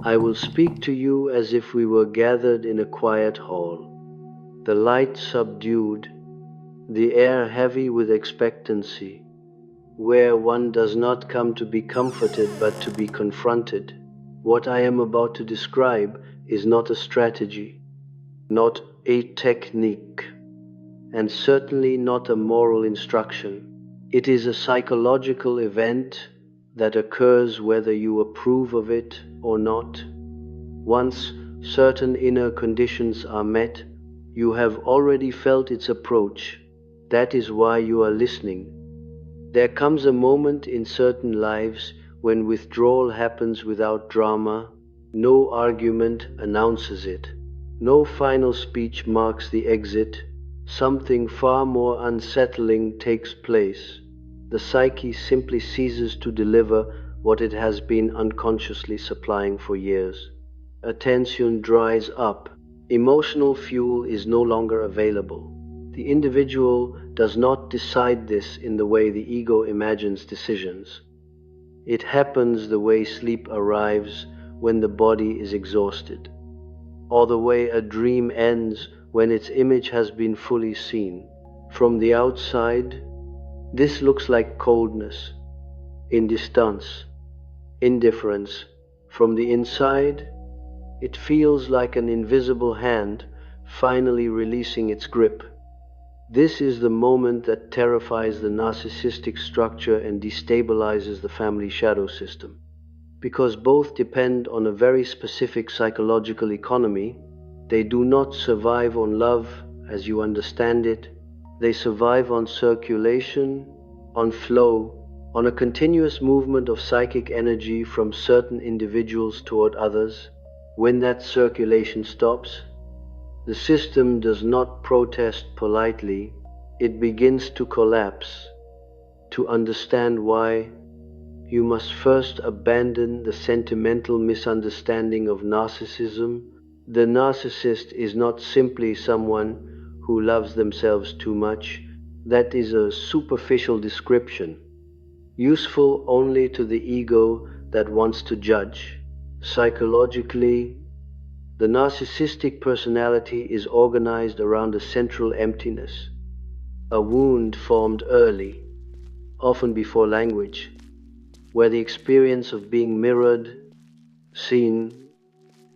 I will speak to you as if we were gathered in a quiet hall, the light subdued, the air heavy with expectancy, where one does not come to be comforted but to be confronted. What I am about to describe is not a strategy, not a technique, and certainly not a moral instruction. It is a psychological event that occurs whether you approve of it or not. Once certain inner conditions are met, you have already felt its approach. That is why you are listening. There comes a moment in certain lives when withdrawal happens without drama. No argument announces it. No final speech marks the exit. Something far more unsettling takes place. The psyche simply ceases to deliver what it has been unconsciously supplying for years. Attention dries up. Emotional fuel is no longer available. The individual does not decide this in the way the ego imagines decisions. It happens the way sleep arrives when the body is exhausted, or the way a dream ends when its image has been fully seen. From the outside, this looks like coldness, indistance, indifference. From the inside, it feels like an invisible hand finally releasing its grip. This is the moment that terrifies the narcissistic structure and destabilizes the family shadow system. Because both depend on a very specific psychological economy, they do not survive on love as you understand it. They survive on circulation, on flow, on a continuous movement of psychic energy from certain individuals toward others. When that circulation stops, the system does not protest politely, it begins to collapse. To understand why, you must first abandon the sentimental misunderstanding of narcissism. The narcissist is not simply someone who loves themselves too much. That is a superficial description, useful only to the ego that wants to judge. Psychologically, the narcissistic personality is organized around a central emptiness, a wound formed early, often before language, where the experience of being mirrored, seen,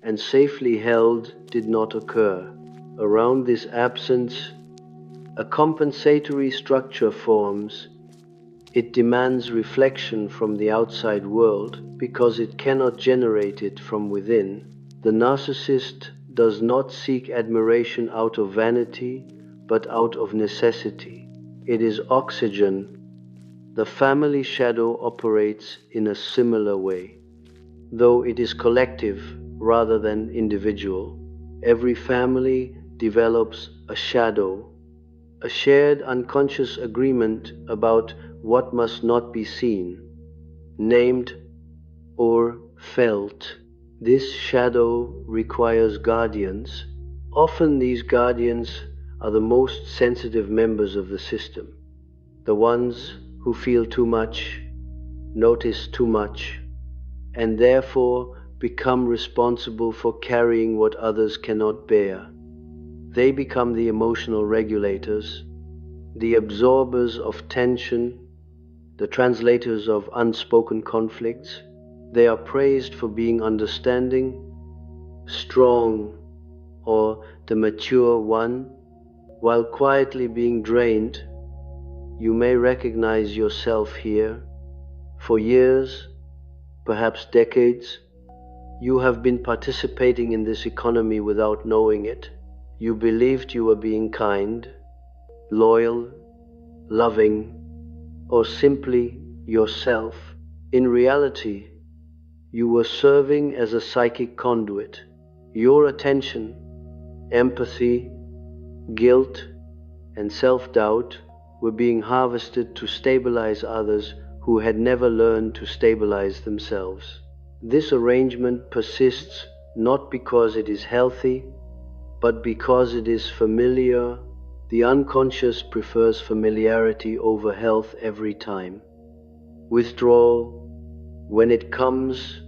and safely held did not occur. Around this absence, a compensatory structure forms. It demands reflection from the outside world because it cannot generate it from within. The narcissist does not seek admiration out of vanity, but out of necessity. It is oxygen. The family shadow operates in a similar way, though it is collective rather than individual. Every family develops a shadow, a shared unconscious agreement about what must not be seen, named, or felt. This shadow requires guardians. Often these guardians are the most sensitive members of the system, the ones who feel too much, notice too much, and therefore become responsible for carrying what others cannot bear. They become the emotional regulators, the absorbers of tension, the translators of unspoken conflicts. They are praised for being understanding, strong, or the mature one, while quietly being drained. You may recognize yourself here. For years, perhaps decades, you have been participating in this economy without knowing it. You believed you were being kind, loyal, loving, or simply yourself. In reality, you were serving as a psychic conduit. Your attention, empathy, guilt, and self-doubt were being harvested to stabilize others who had never learned to stabilize themselves. This arrangement persists not because it is healthy, but because it is familiar. The unconscious prefers familiarity over health every time. Withdrawal, when it comes,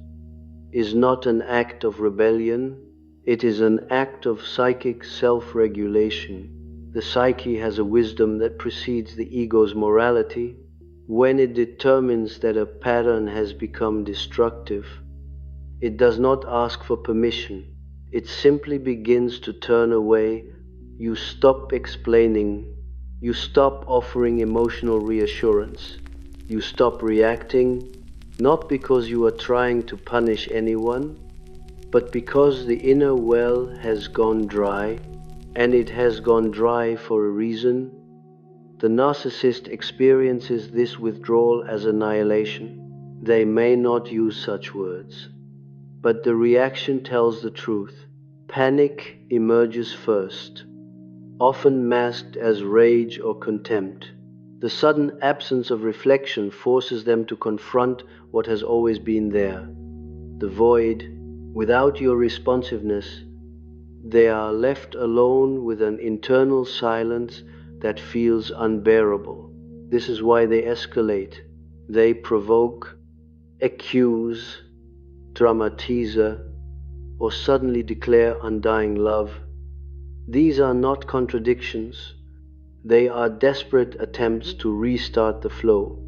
is not an act of rebellion, it is an act of psychic self-regulation. The psyche has a wisdom that precedes the ego's morality. When it determines that a pattern has become destructive, it does not ask for permission. It simply begins to turn away. You stop explaining. You stop offering emotional reassurance. You stop reacting, not because you are trying to punish anyone, but because the inner well has gone dry, and it has gone dry for a reason. The narcissist experiences this withdrawal as annihilation. They may not use such words, but the reaction tells the truth. Panic emerges first, often masked as rage or contempt. The sudden absence of reflection forces them to confront what has always been there, the void. Without your responsiveness, they are left alone with an internal silence that feels unbearable. This is why they escalate. They provoke, accuse, dramatize, or suddenly declare undying love. These are not contradictions. They are desperate attempts to restart the flow.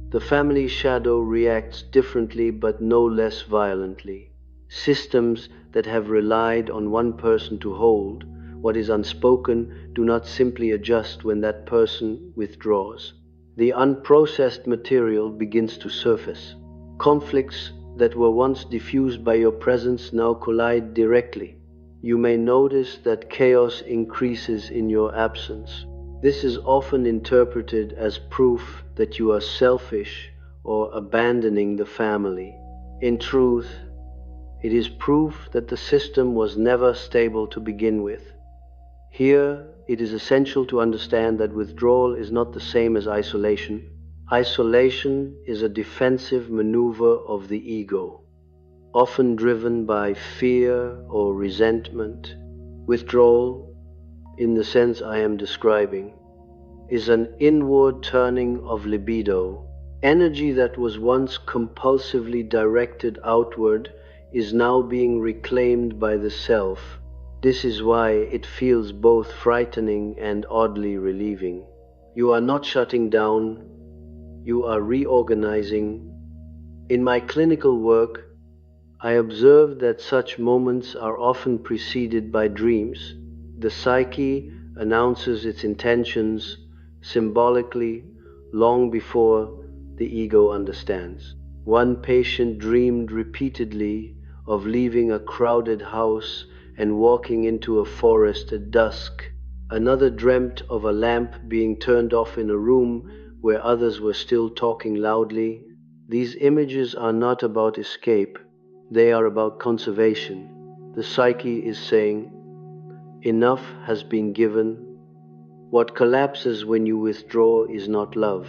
The family shadow reacts differently but no less violently. Systems that have relied on one person to hold what is unspoken do not simply adjust when that person withdraws. The unprocessed material begins to surface. Conflicts that were once diffused by your presence now collide directly. You may notice that chaos increases in your absence. This is often interpreted as proof that you are selfish or abandoning the family. In truth, it is proof that the system was never stable to begin with. Here, it is essential to understand that withdrawal is not the same as isolation. Isolation is a defensive maneuver of the ego, often driven by fear or resentment. Withdrawal, in the sense I am describing, is an inward turning of libido. Energy that was once compulsively directed outward is now being reclaimed by the self. This is why it feels both frightening and oddly relieving. You are not shutting down, you are reorganizing. In my clinical work, I observe that such moments are often preceded by dreams. The psyche announces its intentions symbolically long before the ego understands. One patient dreamed repeatedly of leaving a crowded house and walking into a forest at dusk. Another dreamt of a lamp being turned off in a room where others were still talking loudly. These images are not about escape, they are about conservation. The psyche is saying, enough has been given. What collapses when you withdraw is not love.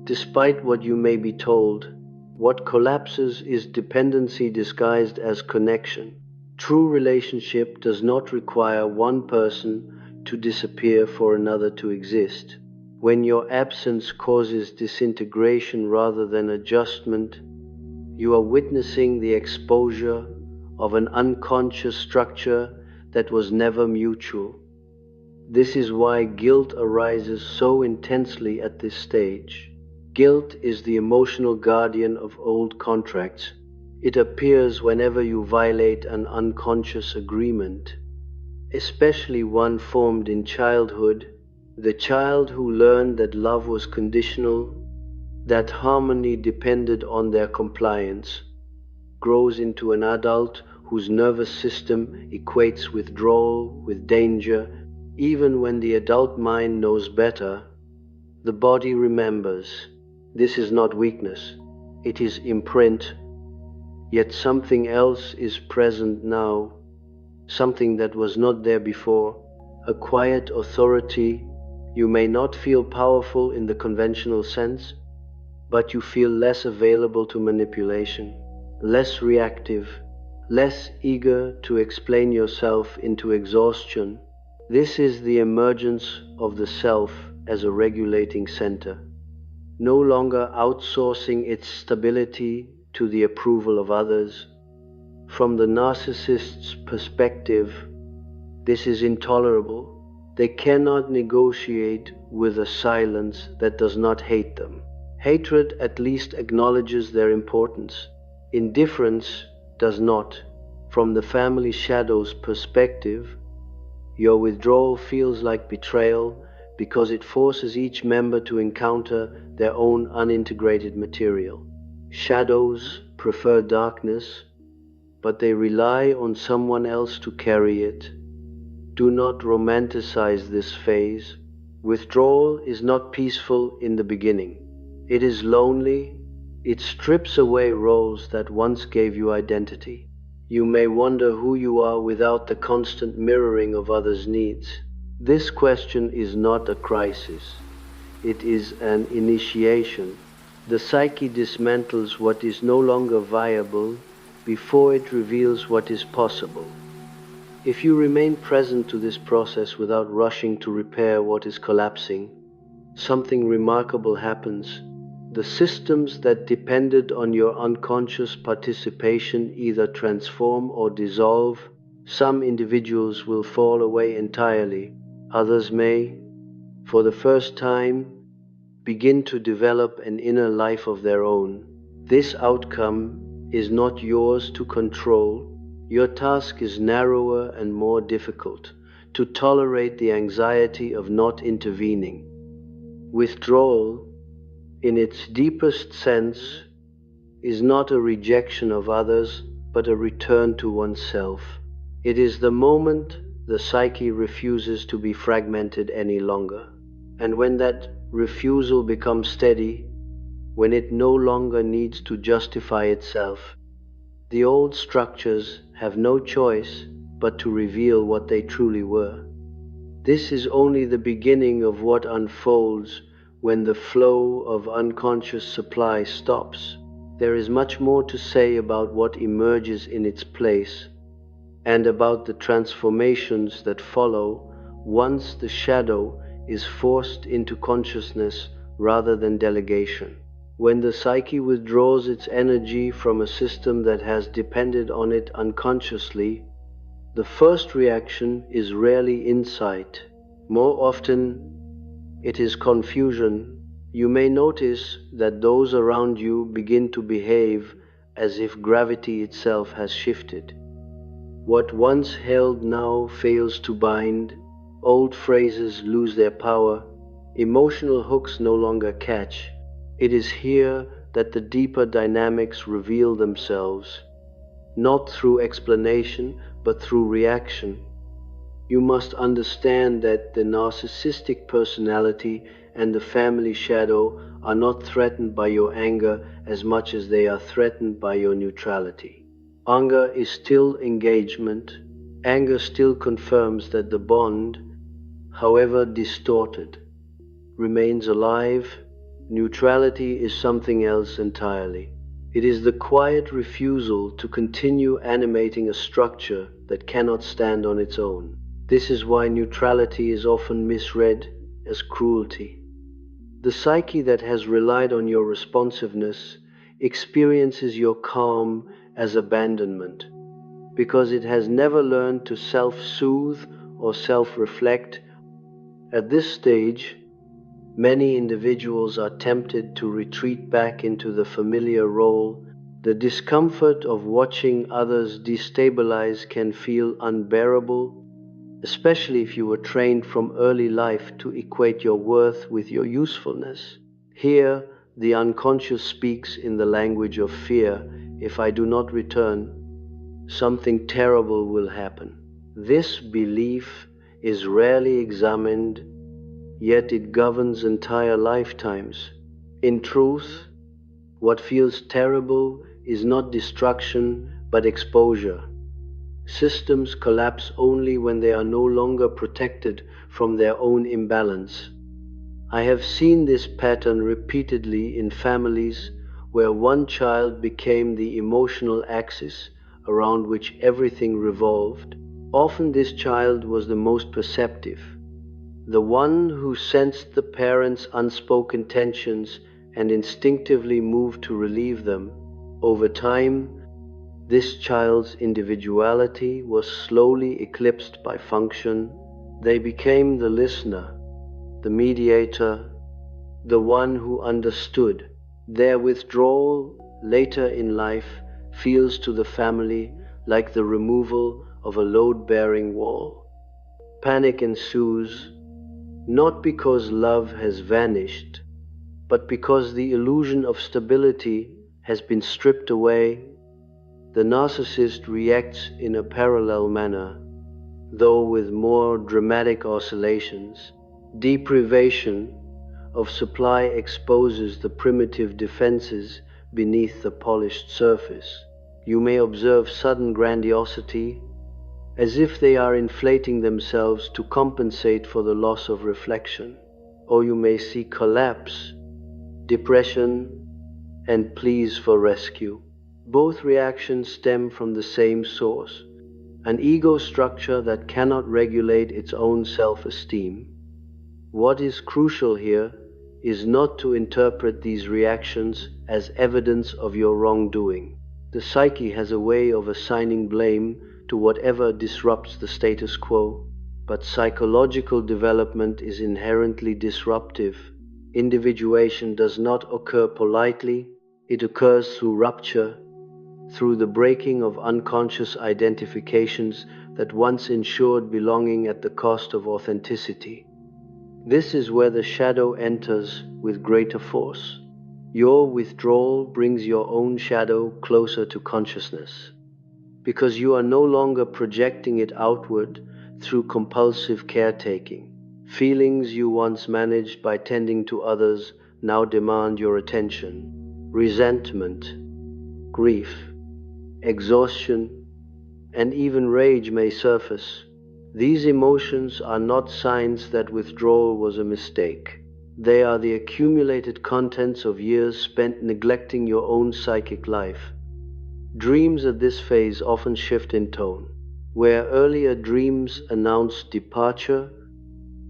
Despite what you may be told, what collapses is dependency disguised as connection. True relationship does not require one person to disappear for another to exist. When your absence causes disintegration rather than adjustment, you are witnessing the exposure of an unconscious structure that was never mutual. This is why guilt arises so intensely at this stage. Guilt is the emotional guardian of old contracts. It appears whenever you violate an unconscious agreement, especially one formed in childhood. The child who learned that love was conditional, that harmony depended on their compliance, grows into an adult whose nervous system equates withdrawal with danger. Even when the adult mind knows better, the body remembers. This is not weakness, it is imprint. Yet something else is present now, something that was not there before, a quiet authority. You may not feel powerful in the conventional sense, but you feel less available to manipulation, less reactive, less eager to explain yourself into exhaustion. This is the emergence of the self as a regulating center, no longer outsourcing its stability to the approval of others. From the narcissist's perspective, this is intolerable. They cannot negotiate with a silence that does not hate them. Hatred at least acknowledges their importance. Indifference does not. From the family shadow's perspective, your withdrawal feels like betrayal because it forces each member to encounter their own unintegrated material. Shadows prefer darkness, but they rely on someone else to carry it. Do not romanticize this phase. Withdrawal is not peaceful in the beginning. It is lonely. It strips away roles that once gave you identity. You may wonder who you are without the constant mirroring of others' needs. This question is not a crisis. It is an initiation. The psyche dismantles what is no longer viable before it reveals what is possible. If you remain present to this process without rushing to repair what is collapsing, something remarkable happens. The systems that depended on your unconscious participation either transform or dissolve. Some individuals will fall away entirely. Others may, for the first time, begin to develop an inner life of their own. This outcome is not yours to control. Your task is narrower and more difficult: to tolerate the anxiety of not intervening. Withdrawal, in its deepest sense, is not a rejection of others, but a return to oneself. It is the moment the psyche refuses to be fragmented any longer. And when that refusal becomes steady, when it no longer needs to justify itself, the old structures have no choice but to reveal what they truly were. This is only the beginning of what unfolds when the flow of unconscious supply stops. There is much more to say about what emerges in its place, and about the transformations that follow once the shadow is forced into consciousness rather than delegation. When the psyche withdraws its energy from a system that has depended on it unconsciously, the first reaction is rarely insight. More often, it is confusion. You may notice that those around you begin to behave as if gravity itself has shifted. What once held now fails to bind. Old phrases lose their power. Emotional hooks no longer catch. It is here that the deeper dynamics reveal themselves, not through explanation, but through reaction. You must understand that the narcissistic personality and the family shadow are not threatened by your anger as much as they are threatened by your neutrality. Anger is still engagement. Anger still confirms that the bond, however distorted, remains alive. Neutrality is something else entirely. It is the quiet refusal to continue animating a structure that cannot stand on its own. This is why neutrality is often misread as cruelty. The psyche that has relied on your responsiveness experiences your calm as abandonment, because it has never learned to self-soothe or self-reflect. At this stage, many individuals are tempted to retreat back into the familiar role. The discomfort of watching others destabilize can feel unbearable, especially if you were trained from early life to equate your worth with your usefulness. Here, the unconscious speaks in the language of fear. If I do not return, something terrible will happen. This belief is rarely examined, yet it governs entire lifetimes. In truth, what feels terrible is not destruction, but exposure. Systems collapse only when they are no longer protected from their own imbalance. I have seen this pattern repeatedly in families where one child became the emotional axis around which everything revolved. Often this child was the most perceptive, the one who sensed the parents' unspoken tensions and instinctively moved to relieve them. Over time, This child's individuality was slowly eclipsed by function. They became the listener, the mediator, the one who understood. Their withdrawal later in life feels to the family like the removal of a load-bearing wall. Panic ensues, not because love has vanished, but because the illusion of stability has been stripped away. The narcissist reacts in a parallel manner, though with more dramatic oscillations. Deprivation of supply exposes the primitive defenses beneath the polished surface. You may observe sudden grandiosity, as if they are inflating themselves to compensate for the loss of reflection. Or you may see collapse, depression, and pleas for rescue. Both reactions stem from the same source, an ego structure that cannot regulate its own self-esteem. What is crucial here is not to interpret these reactions as evidence of your wrongdoing. The psyche has a way of assigning blame to whatever disrupts the status quo, but psychological development is inherently disruptive. Individuation does not occur politely, it occurs through rupture, through the breaking of unconscious identifications that once ensured belonging at the cost of authenticity. This is where the shadow enters with greater force. Your withdrawal brings your own shadow closer to consciousness, because you are no longer projecting it outward through compulsive caretaking. Feelings you once managed by tending to others now demand your attention. Resentment, grief, exhaustion, and even rage may surface. These emotions are not signs that withdrawal was a mistake. They are the accumulated contents of years spent neglecting your own psychic life. Dreams at this phase often shift in tone. Where earlier dreams announced departure,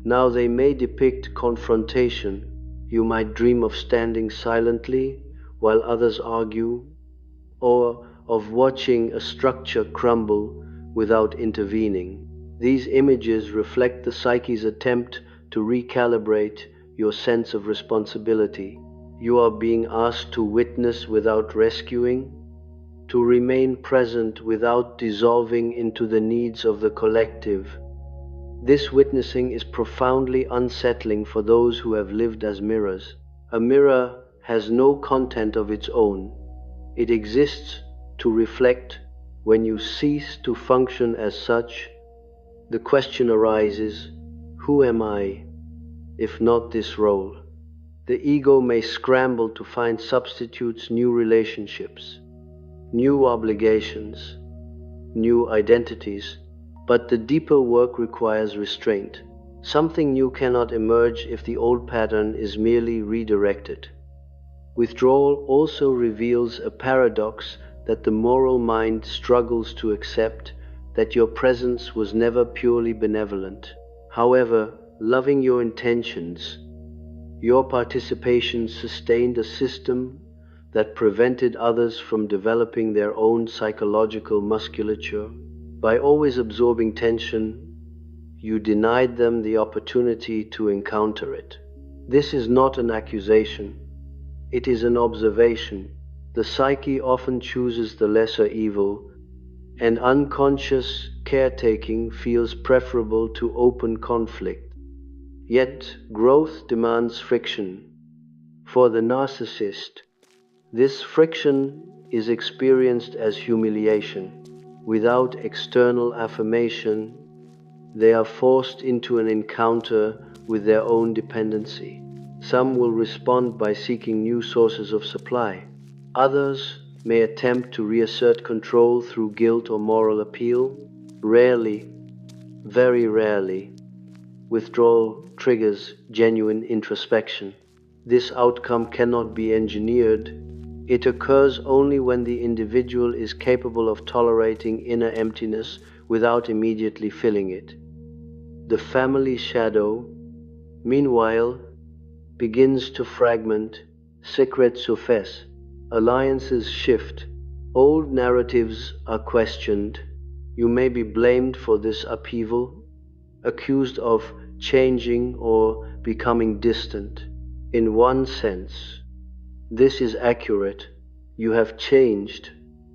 now they may depict confrontation. You might dream of standing silently while others argue, or of watching a structure crumble without intervening. These images reflect the psyche's attempt to recalibrate your sense of responsibility. You are being asked to witness without rescuing, to remain present without dissolving into the needs of the collective. This witnessing is profoundly unsettling for those who have lived as mirrors. A mirror has no content of its own. It exists to reflect. When you cease to function as such, the question arises, who am I, if not this role? The ego may scramble to find substitutes, new relationships, new obligations, new identities, but the deeper work requires restraint. Something new cannot emerge if the old pattern is merely redirected. Withdrawal also reveals a paradox that the moral mind struggles to accept, that your presence was never purely benevolent. However, loving your intentions, your participation sustained a system that prevented others from developing their own psychological musculature. By always absorbing tension, you denied them the opportunity to encounter it. This is not an accusation, it is an observation. The psyche often chooses the lesser evil, and unconscious caretaking feels preferable to open conflict. Yet, growth demands friction. For the narcissist, this friction is experienced as humiliation. Without external affirmation, they are forced into an encounter with their own dependency. Some will respond by seeking new sources of supply. Others may attempt to reassert control through guilt or moral appeal. Rarely, very rarely, withdrawal triggers genuine introspection. This outcome cannot be engineered. It occurs only when the individual is capable of tolerating inner emptiness without immediately filling it. The family shadow, meanwhile, begins to fragment, secrets surface, alliances shift, Old narratives are questioned. You may be blamed for this upheaval, accused of changing or becoming distant. In one sense, this is accurate. You have changed,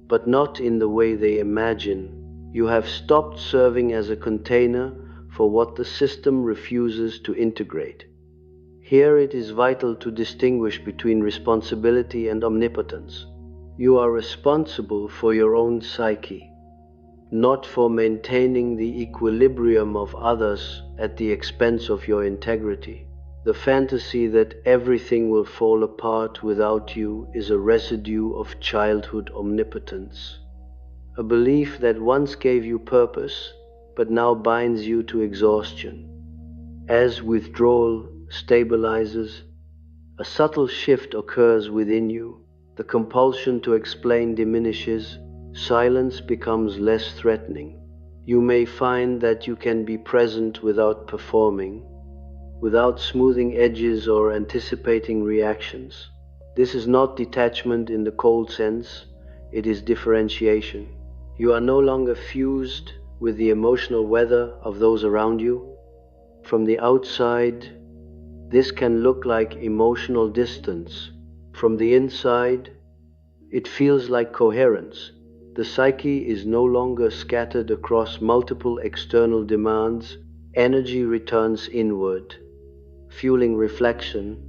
but not in the way they imagine. You have stopped serving as a container for what the system refuses to integrate. Here it is vital to distinguish between responsibility and omnipotence. You are responsible for your own psyche, not for maintaining the equilibrium of others at the expense of your integrity. The fantasy that everything will fall apart without you is a residue of childhood omnipotence, a belief that once gave you purpose, but now binds you to exhaustion. As withdrawal stabilizes, a subtle shift occurs within you. The compulsion to explain diminishes, silence becomes less threatening. You may find that you can be present without performing, without smoothing edges or anticipating reactions. This is not detachment in the cold sense, it is differentiation. You are no longer fused with the emotional weather of those around you. From the outside, this can look like emotional distance. From the inside, it feels like coherence. The psyche is no longer scattered across multiple external demands. Energy returns inward, fueling reflection,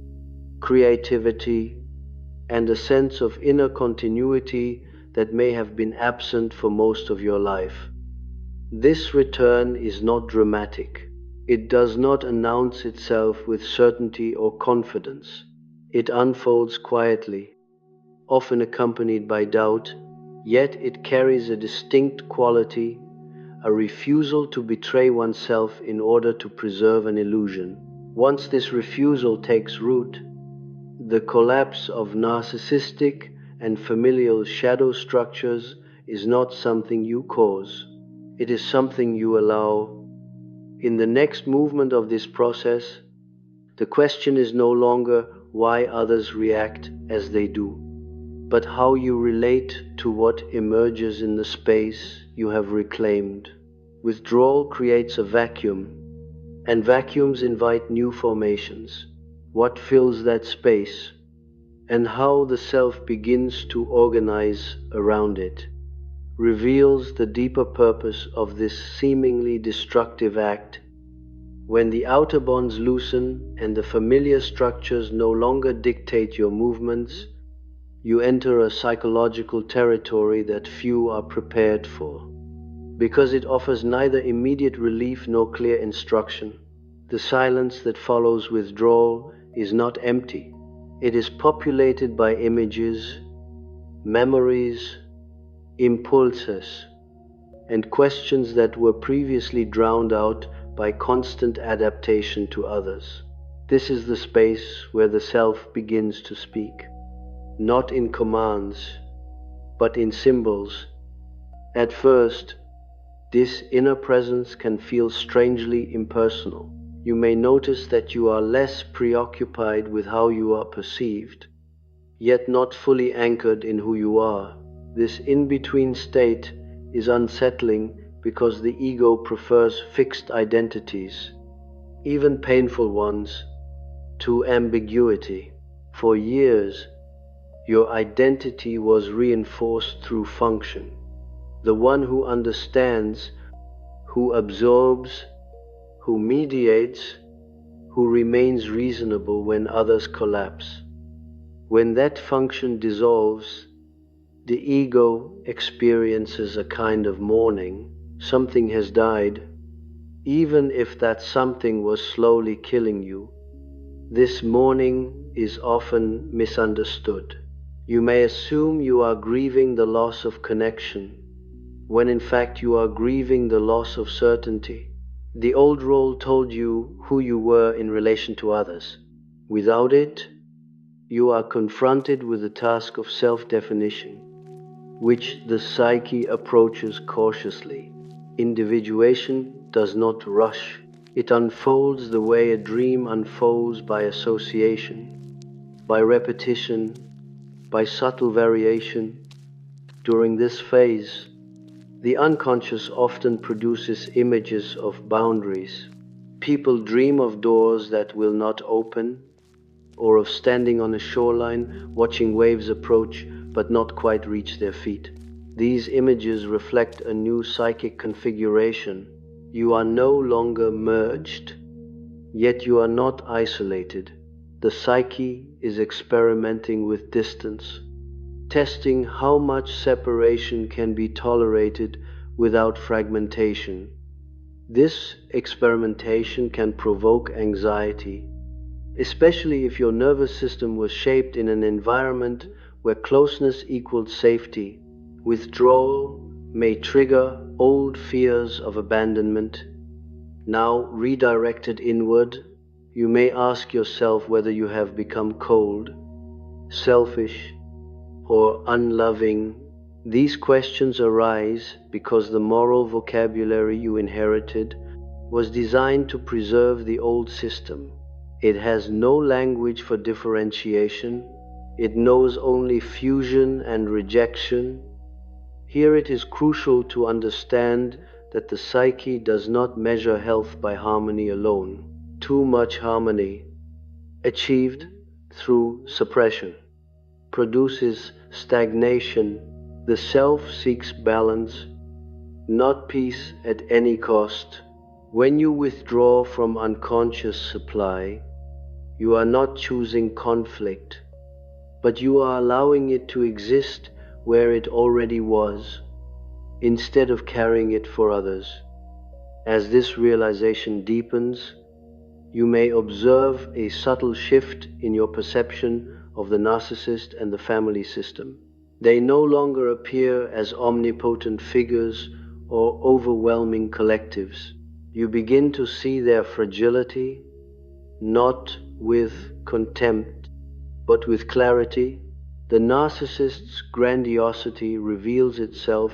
creativity, and a sense of inner continuity that may have been absent for most of your life. This return is not dramatic. It does not announce itself with certainty or confidence. It unfolds quietly, often accompanied by doubt, yet it carries a distinct quality, a refusal to betray oneself in order to preserve an illusion. Once this refusal takes root, the collapse of narcissistic and familial shadow structures is not something you cause. It is something you allow. In the next movement of this process, the question is no longer why others react as they do, but how you relate to what emerges in the space you have reclaimed. Withdrawal creates a vacuum, and vacuums invite new formations. What fills that space, and how the self begins to organize around it, reveals the deeper purpose of this seemingly destructive act. When the outer bonds loosen and the familiar structures no longer dictate your movements, you enter a psychological territory that few are prepared for. Because it offers neither immediate relief nor clear instruction, the silence that follows withdrawal is not empty. It is populated by images, memories, impulses, and questions that were previously drowned out by constant adaptation to others. This is the space where the self begins to speak, not in commands, but in symbols. At first, this inner presence can feel strangely impersonal. You may notice that you are less preoccupied with how you are perceived, yet not fully anchored in who you are. This in-between state is unsettling because the ego prefers fixed identities, even painful ones, to ambiguity. For years, your identity was reinforced through function. The one who understands, who absorbs, who mediates, who remains reasonable when others collapse. When that function dissolves, the ego experiences a kind of mourning. Something has died, even if that something was slowly killing you. This mourning is often misunderstood. You may assume you are grieving the loss of connection, when in fact you are grieving the loss of certainty. The old role told you who you were in relation to others. Without it, you are confronted with the task of self-definition, which the psyche approaches cautiously. Individuation does not rush. It unfolds the way a dream unfolds, by association, by repetition, by subtle variation. During this phase, the unconscious often produces images of boundaries. People dream of doors that will not open, or of standing on a shoreline, watching waves approach but not quite reach their feet. These images reflect a new psychic configuration. You are no longer merged, yet you are not isolated. The psyche is experimenting with distance, testing how much separation can be tolerated without fragmentation. This experimentation can provoke anxiety, especially if your nervous system was shaped in an environment where closeness equaled safety. Withdrawal may trigger old fears of abandonment. Now redirected inward, you may ask yourself whether you have become cold, selfish, or unloving. These questions arise because the moral vocabulary you inherited was designed to preserve the old system. It has no language for differentiation. It knows only fusion and rejection. Here it is crucial to understand that the psyche does not measure health by harmony alone. Too much harmony, achieved through suppression, produces stagnation. The self seeks balance, not peace at any cost. When you withdraw from unconscious supply, you are not choosing conflict, but you are allowing it to exist where it already was, instead of carrying it for others. As this realization deepens, you may observe a subtle shift in your perception of the narcissist and the family system. They no longer appear as omnipotent figures or overwhelming collectives. You begin to see their fragility, not with contempt, but with clarity. The narcissist's grandiosity reveals itself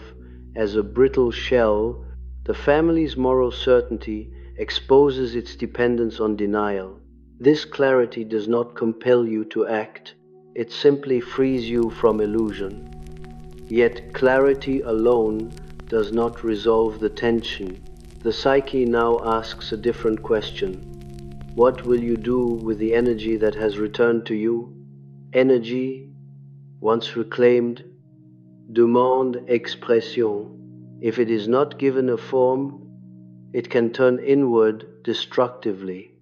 as a brittle shell. The family's moral certainty exposes its dependence on denial. This clarity does not compel you to act. It simply frees you from illusion. Yet clarity alone does not resolve the tension. The psyche now asks a different question. What will you do with the energy that has returned to you? Energy, once reclaimed, demande expression. If it is not given a form, it can turn inward destructively,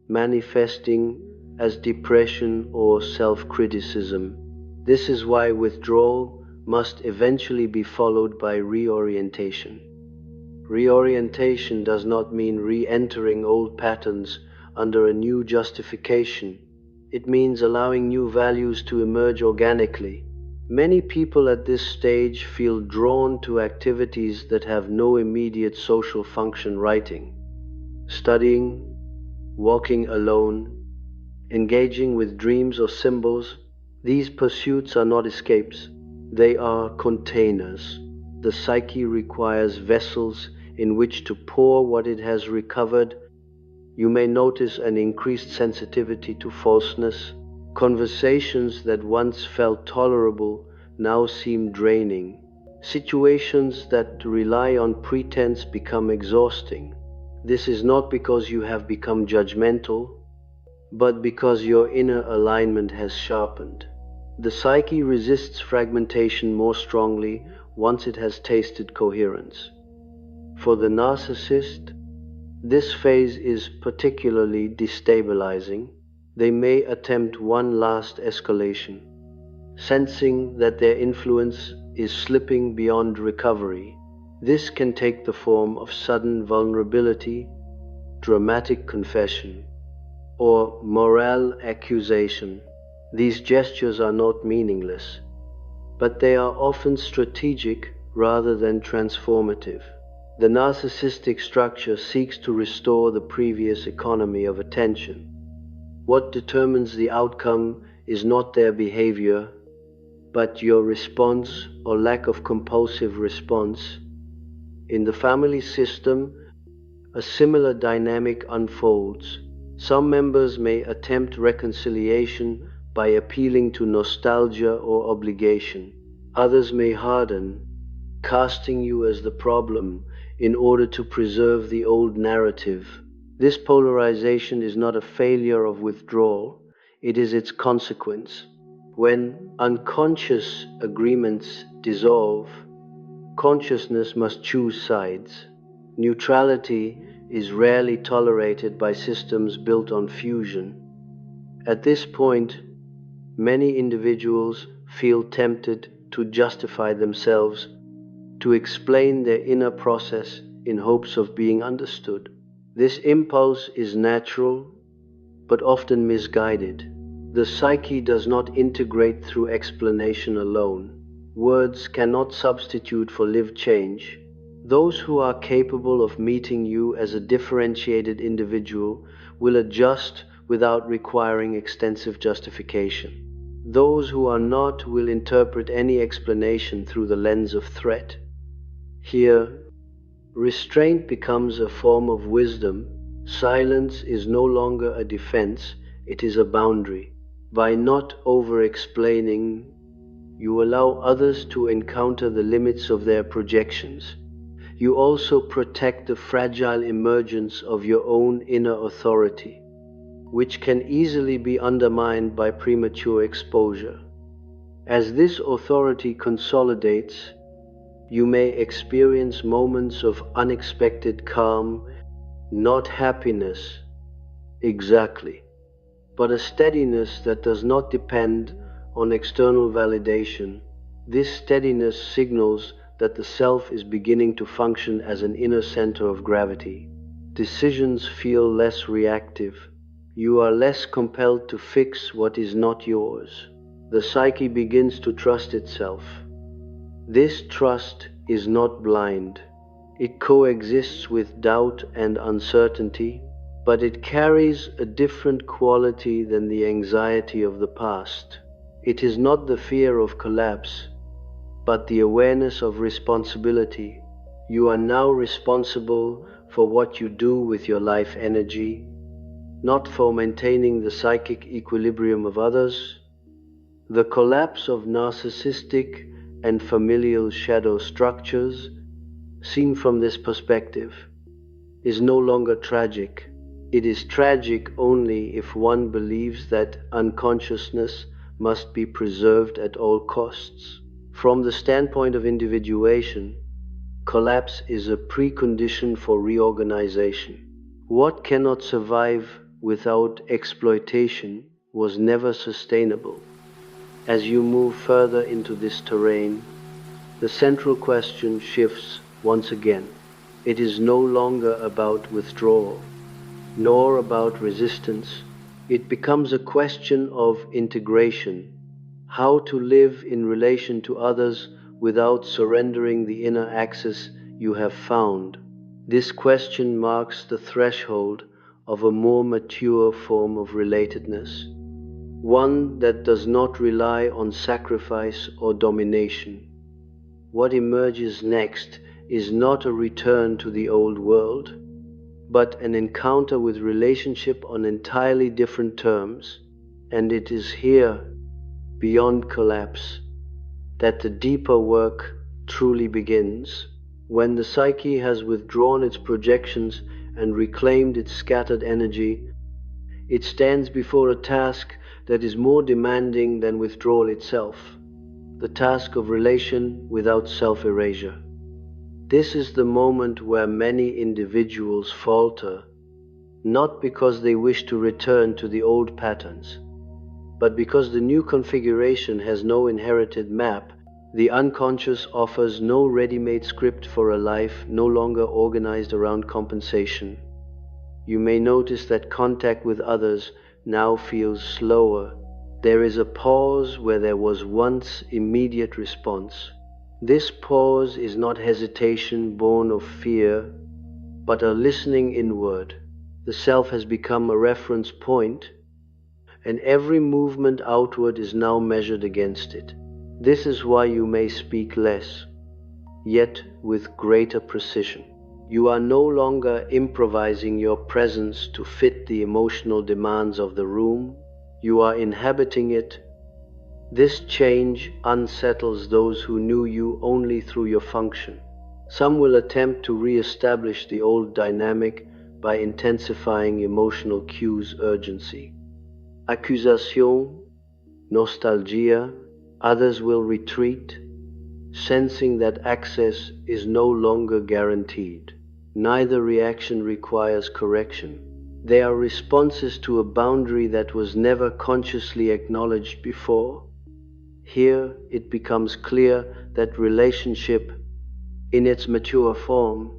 manifesting as depression or self-criticism. This is why withdrawal must eventually be followed by reorientation. Reorientation does not mean re-entering old patterns under a new justification. It means allowing new values to emerge organically. Many people at this stage feel drawn to activities that have no immediate social function: writing, studying, walking alone, engaging with dreams or symbols. These pursuits are not escapes, they are containers. The psyche requires vessels in which to pour what it has recovered. You may notice an increased sensitivity to falseness. Conversations that once felt tolerable now seem draining. Situations that rely on pretense become exhausting. This is not because you have become judgmental, but because your inner alignment has sharpened. The psyche resists fragmentation more strongly once it has tasted coherence. For the narcissist, this phase is particularly destabilizing. They may attempt one last escalation, sensing that their influence is slipping beyond recovery. This can take the form of sudden vulnerability, dramatic confession, or moral accusation. These gestures are not meaningless, but they are often strategic rather than transformative. The narcissistic structure seeks to restore the previous economy of attention. What determines the outcome is not their behavior, but your response or lack of compulsive response. In the family system, a similar dynamic unfolds. Some members may attempt reconciliation by appealing to nostalgia or obligation. Others may harden, casting you as the problem in order to preserve the old narrative. This polarization is not a failure of withdrawal, it is its consequence. When unconscious agreements dissolve, consciousness must choose sides. Neutrality is rarely tolerated by systems built on fusion. At this point, many individuals feel tempted to justify themselves, to explain their inner process in hopes of being understood. This impulse is natural, but often misguided. The psyche does not integrate through explanation alone. Words cannot substitute for lived change. Those who are capable of meeting you as a differentiated individual will adjust without requiring extensive justification. Those who are not will interpret any explanation through the lens of threat. Here, restraint becomes a form of wisdom. Silence is no longer a defense, it is a boundary. By not over-explaining, you allow others to encounter the limits of their projections. You also protect the fragile emergence of your own inner authority, which can easily be undermined by premature exposure. As this authority consolidates, you may experience moments of unexpected calm, not happiness exactly, but a steadiness that does not depend on external validation. This steadiness signals that the self is beginning to function as an inner center of gravity. Decisions feel less reactive. You are less compelled to fix what is not yours. The psyche begins to trust itself. This trust is not blind. It coexists with doubt and uncertainty, but it carries a different quality than the anxiety of the past. It is not the fear of collapse, but the awareness of responsibility. You are now responsible for what you do with your life energy, not for maintaining the psychic equilibrium of others. The collapse of narcissistic and familial shadow structures, seen from this perspective, is no longer tragic. It is tragic only if one believes that unconsciousness must be preserved at all costs. From the standpoint of individuation, collapse is a precondition for reorganization. What cannot survive without exploitation was never sustainable. As you move further into this terrain, the central question shifts once again. It is no longer about withdrawal, nor about resistance. It becomes a question of integration, how to live in relation to others without surrendering the inner axis you have found. This question marks the threshold of a more mature form of relatedness, one that does not rely on sacrifice or domination. What emerges next is not a return to the old world, but an encounter with relationship on entirely different terms. And it is here, beyond collapse, that the deeper work truly begins. When the psyche has withdrawn its projections and reclaimed its scattered energy, it stands before a task that is more demanding than withdrawal itself, the task of relation without self-erasure. This is the moment where many individuals falter, not because they wish to return to the old patterns, but because the new configuration has no inherited map. The unconscious offers no ready-made script for a life no longer organized around compensation. You may notice that contact with others now feels slower. There is a pause where there was once immediate response. This pause is not hesitation born of fear, but a listening inward. The self has become a reference point, and every movement outward is now measured against it. This is why you may speak less, yet with greater precision. You are no longer improvising your presence to fit the emotional demands of the room. You are inhabiting it, This change unsettles those who knew you only through your function. Some will attempt to re-establish the old dynamic by intensifying emotional cues, urgency, accusation, nostalgia. Others will retreat, sensing that access is no longer guaranteed. Neither reaction requires correction. They are responses to a boundary that was never consciously acknowledged before. Here it becomes clear that relationship, in its mature form,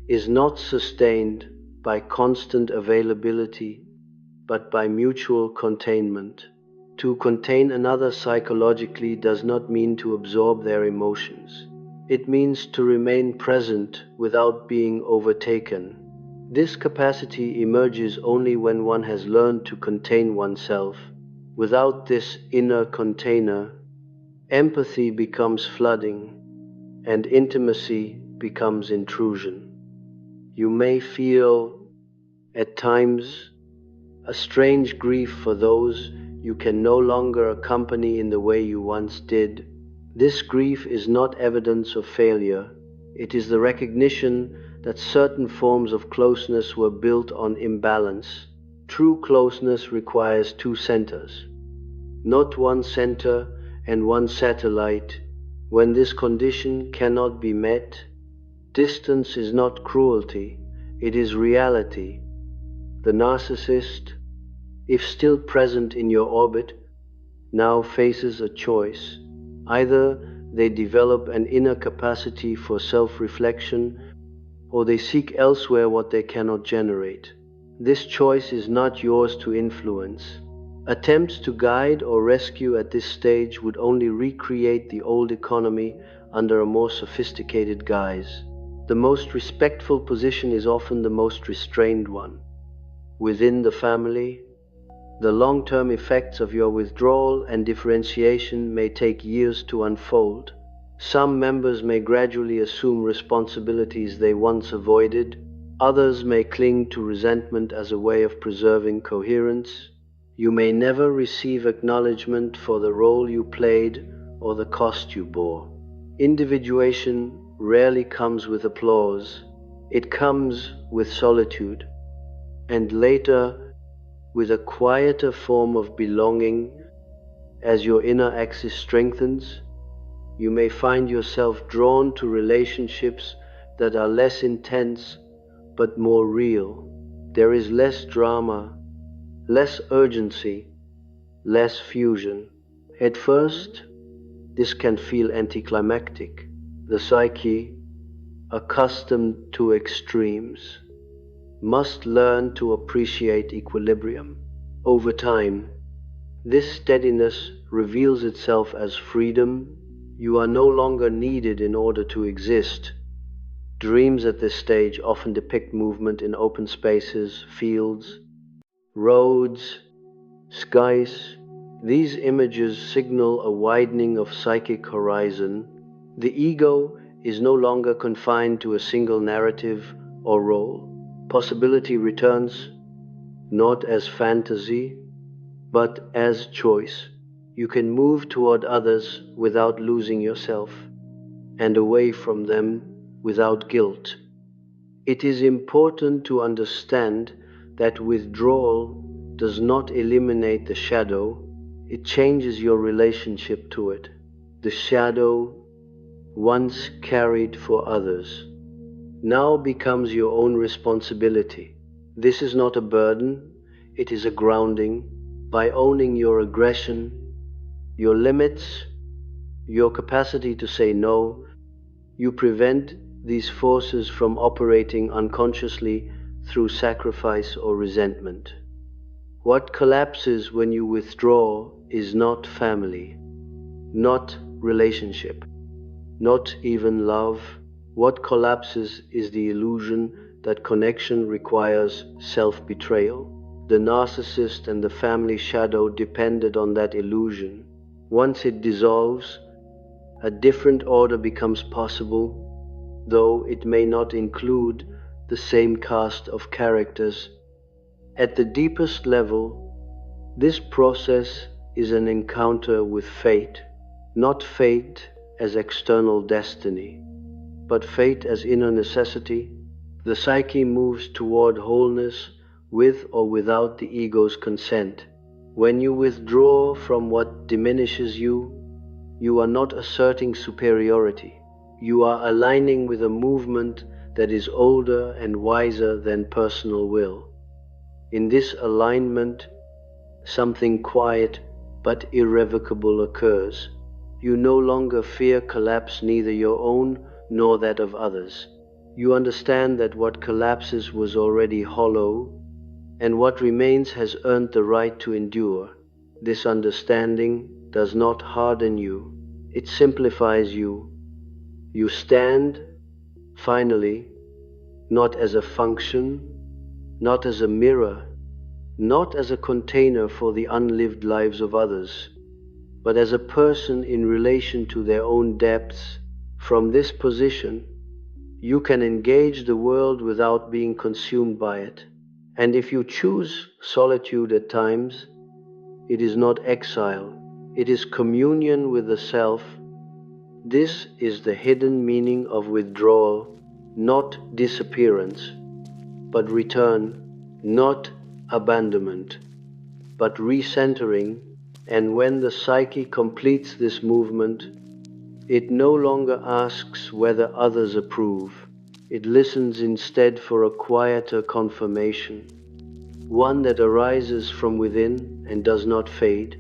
is not sustained by constant availability, but by mutual containment. To contain another psychologically does not mean to absorb their emotions. It means to remain present without being overtaken. This capacity emerges only when one has learned to contain oneself. Without this inner container, empathy becomes flooding, and intimacy becomes intrusion. You may feel, at times, a strange grief for those you can no longer accompany in the way you once did. This grief is not evidence of failure. It is the recognition that certain forms of closeness were built on imbalance. True closeness requires two centers, not one center and one satellite. When this condition cannot be met, distance is not cruelty, it is reality. The narcissist, if still present in your orbit, now faces a choice. Either they develop an inner capacity for self-reflection, or they seek elsewhere what they cannot generate. This choice is not yours to influence. Attempts to guide or rescue at this stage would only recreate the old economy under a more sophisticated guise. The most respectful position is often the most restrained one. Within the family, the long-term effects of your withdrawal and differentiation may take years to unfold. Some members may gradually assume responsibilities they once avoided. Others may cling to resentment as a way of preserving coherence. You may never receive acknowledgement for the role you played or the cost you bore. Individuation rarely comes with applause. It comes with solitude, and later with a quieter form of belonging. As your inner axis strengthens, you may find yourself drawn to relationships that are less intense but more real. There is less drama, less urgency, less fusion. At first, this can feel anticlimactic. The psyche, accustomed to extremes, must learn to appreciate equilibrium. Over time, this steadiness reveals itself as freedom. You are no longer needed in order to exist. Dreams at this stage often depict movement in open spaces, fields, roads, skies. These images signal a widening of psychic horizon. The ego is no longer confined to a single narrative or role. Possibility returns, not as fantasy, but as choice. You can move toward others without losing yourself, and away from them without guilt. It is important to understand that withdrawal does not eliminate the shadow, it changes your relationship to it. The shadow, once carried for others, now becomes your own responsibility. This is not a burden, it is a grounding. By owning your aggression, your limits, your capacity to say no, you prevent these forces from operating unconsciously through sacrifice or resentment. What collapses when you withdraw is not family, not relationship, not even love. What collapses is the illusion that connection requires self-betrayal. The narcissist and the family shadow depended on that illusion. Once it dissolves, a different order becomes possible, though it may not include the same cast of characters. At the deepest level, this process is an encounter with fate, not fate as external destiny, but fate as inner necessity. The psyche moves toward wholeness with or without the ego's consent. When you withdraw from what diminishes you, you are not asserting superiority. You are aligning with a movement that is older and wiser than personal will. In this alignment, something quiet but irrevocable occurs. You no longer fear collapse, neither your own nor that of others. You understand that what collapses was already hollow, and what remains has earned the right to endure. This understanding does not harden you, it simplifies you. You stand, finally, not as a function, not as a mirror, not as a container for the unlived lives of others, but as a person in relation to their own depths. From this position, you can engage the world without being consumed by it. And if you choose solitude at times, it is not exile, it is communion with the self. This is the hidden meaning of withdrawal, not disappearance, but return, not abandonment, but recentering. And when the psyche completes this movement, it no longer asks whether others approve. It listens instead for a quieter confirmation, one that arises from within and does not fade.